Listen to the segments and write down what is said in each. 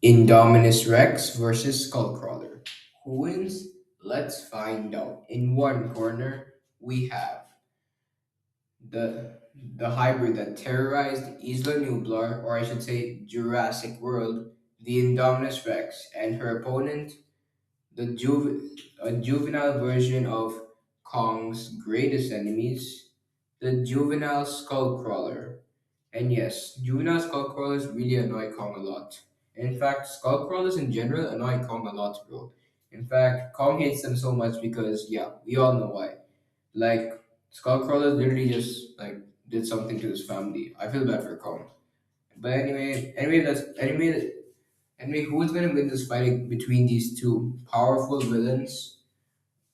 Indominus Rex versus Skullcrawler. Who wins? Let's find out. In one corner, we have the the hybrid that terrorized Isla Nublar, or I should say Jurassic World, the Indominus Rex, and her opponent, a juvenile version of Kong's greatest enemies, the juvenile Skullcrawler. And yes, juvenile Skullcrawlers really annoy Kong a lot. In fact, Skullcrawlers in general annoy Kong a lot, bro. In fact, Kong hates them so much because, yeah, we all know why. Like, Skullcrawlers literally just, did something to his family. I feel bad for Kong. But anyway, who's gonna win this fight between these two powerful villains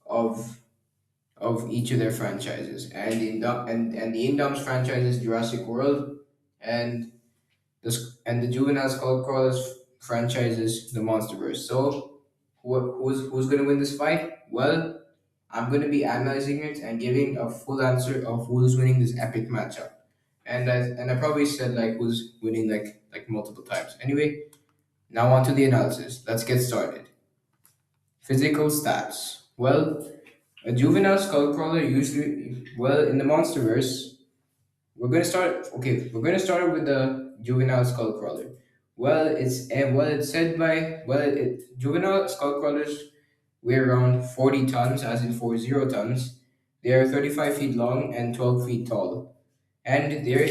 of each of their franchises? And the Indom's franchise is Jurassic World, and the Juvenile Skullcrawlers franchise is the Monsterverse. So who's gonna win this fight? Well, I'm gonna be analyzing it and giving a full answer of who's winning this epic matchup. And I probably said like who's winning like multiple times. Anyway, now on to the analysis. Let's get started. Physical stats. Well, a juvenile skullcrawler usually, well, in the Monsterverse, we're gonna start with the juvenile skullcrawler. It's said by juvenile skullcrawlers weigh around 40 tons, as in 40 tons. They are 35 feet long and 12 feet tall. And they're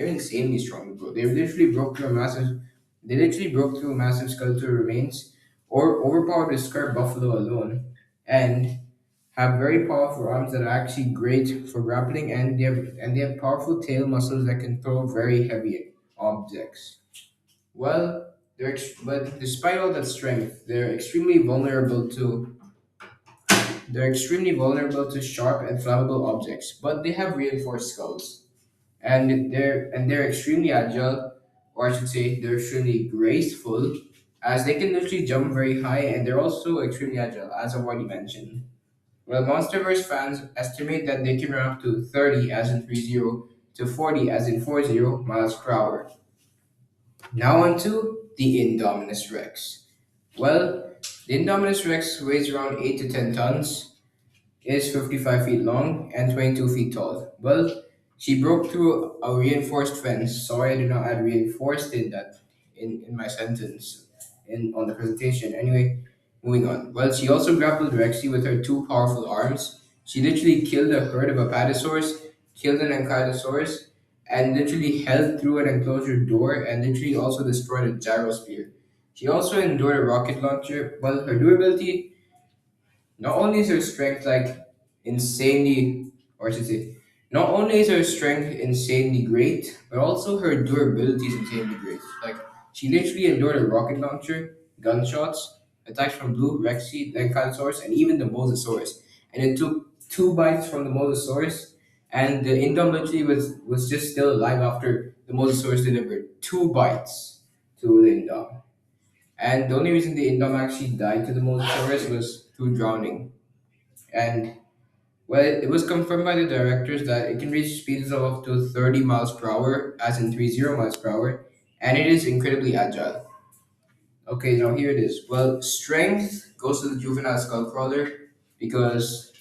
insanely strong, bro. They literally broke through a massive skeletal remains or overpowered a scarred buffalo alone, and have very powerful arms that are actually great for grappling, and they have powerful tail muscles that can throw very heavy objects. But despite all that strength, they're extremely vulnerable to sharp and flammable objects, but they have reinforced skulls. And they're extremely agile, or I should say they're extremely graceful, as they can literally jump very high, and they're also extremely agile, as I've already mentioned. Well, Monsterverse fans estimate that they can run up to 30, as in 30, to 40, as in 40 miles per hour. Now on to the Indominus Rex. Well, the Indominus Rex weighs around 8 to 10 tons, is 55 feet long and 22 feet tall. Well, she broke through a reinforced fence. Sorry, I did not add reinforced in my sentence on the presentation. Anyway, moving on. Well, she also grappled Rexy with her two powerful arms. She literally killed a herd of apatosaurs, killed an ankylosaurus, and literally held through an enclosure door and literally also destroyed a gyrosphere. She also endured a rocket launcher. Well, her durability, not only is her strength insanely, or I should say, not only is her strength insanely great, but also her durability is insanely great. Like, she literally endured a rocket launcher, gunshots, attacks from Blue, Rexy, Lenkosaurus, and even the Mosasaurus. And it took two bites from the Mosasaurus, and the Indom literally was just still alive after the Mosasaurus delivered two bites to the Indom. And the only reason the Indom actually died to the Mosasaurus was through drowning. And well, it was confirmed by the directors that it can reach speeds of up to 30 miles per hour, as in 30 miles per hour, and it is incredibly agile. Okay, now here it is. Well, strength goes to the juvenile skullcrawler because,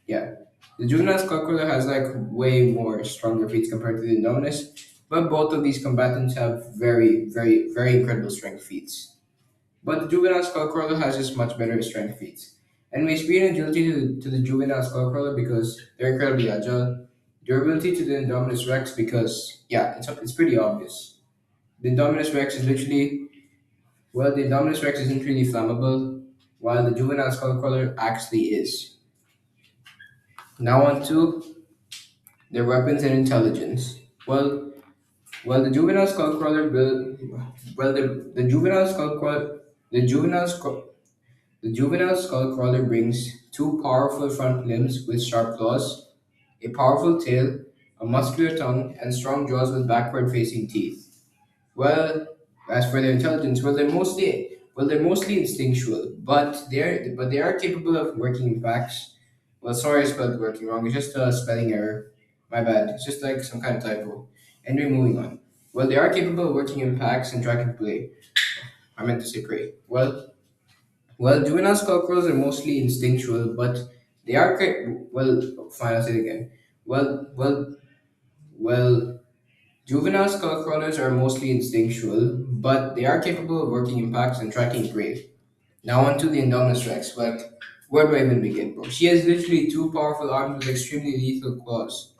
yeah, the juvenile skullcrawler has like way more stronger feats compared to the Indominus, but both of these combatants have very, very, very incredible strength feats. But the juvenile skullcrawler has just much better strength feats. And we speed and agility to the juvenile skullcrawler because they're incredibly agile. Durability to the Indominus Rex because, yeah, it's pretty obvious. The Indominus Rex is literally, well, the Indominus Rex isn't really flammable, while the juvenile skullcrawler actually is. Now on to their weapons and intelligence. Well, well, the juvenile skullcrawler will, well, the juvenile skullcrawler, the juvenile skull, The juvenile skullcrawler brings two powerful front limbs with sharp claws, a powerful tail, a muscular tongue, and strong jaws with backward facing teeth. Well, as for their intelligence, they're mostly instinctual, but they are capable of working in packs. Well, sorry I spelled working wrong. It's just a spelling error. My bad. It's just like some kind of typo. Anyway, moving on. Well, they are capable of working in packs and tracking prey. I meant to say prey. Juvenile skullcrawlers are mostly instinctual, but they are fine. I'll say it again. Well, well, well. Juvenile skullcrawlers are mostly instinctual, but they are capable of working in packs and tracking prey. Now onto the Indominus Rex. Where do I even begin, bro? She has literally two powerful arms with extremely lethal claws.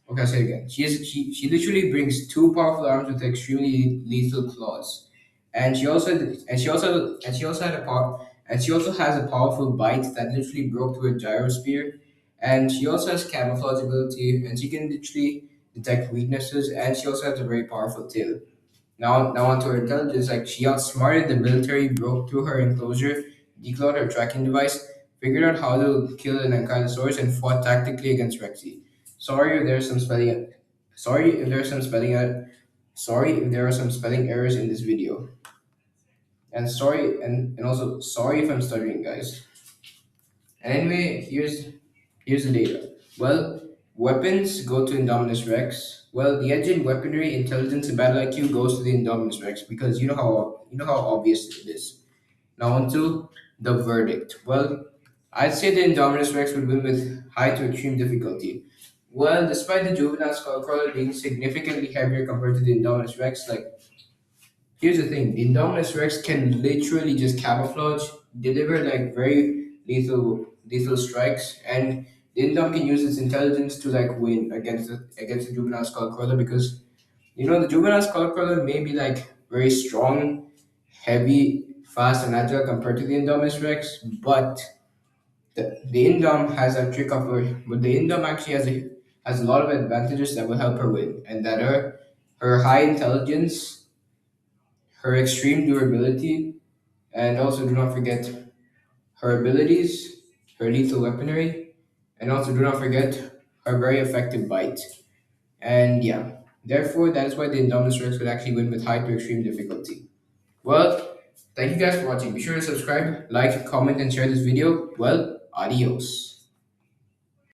Okay, I'll say it again. She literally brings two powerful arms with extremely lethal claws, and she also had a power and she also has a powerful bite that literally broke through a gyrosphere, and she also has camouflage ability, and she can literally detect weaknesses, and she also has a very powerful tail. Now onto her intelligence. Like she outsmarted the military, broke through her enclosure, declawed her tracking device, figured out how to kill an Ankylosaurus, and fought tactically against Rexy. Sorry if there's some spelling. Sorry if there's some spelling. Sorry if there are some spelling errors in this video, and also sorry if I'm stuttering, guys. And anyway, here's the data. Well, weapons go to Indominus Rex. Well, the edge in weaponry, intelligence, and battle IQ goes to the Indominus Rex because you know how obvious it is. Now onto the verdict. Well, I'd say the Indominus Rex would win with high to extreme difficulty. Well, despite the juvenile Skullcrawler being significantly heavier compared to the Indominus Rex, like here's the thing, the Indominus Rex can literally just camouflage, deliver like very lethal strikes, and the Indom can use its intelligence to like win against the juvenile Skullcrawler because the juvenile Skullcrawler may be like very strong, heavy, fast, and agile compared to the Indominus Rex, but the Indom has a trick of her, but the Indom actually has a lot of advantages that will help her win, and that her high intelligence, her extreme durability, and also do not forget her abilities, her lethal weaponry, and also do not forget her very effective bite. And yeah, therefore that is why the Indominus Rex would actually win with high to extreme difficulty. Well, thank you guys for watching. Be sure to subscribe, like, comment, and share this video. Well, adios.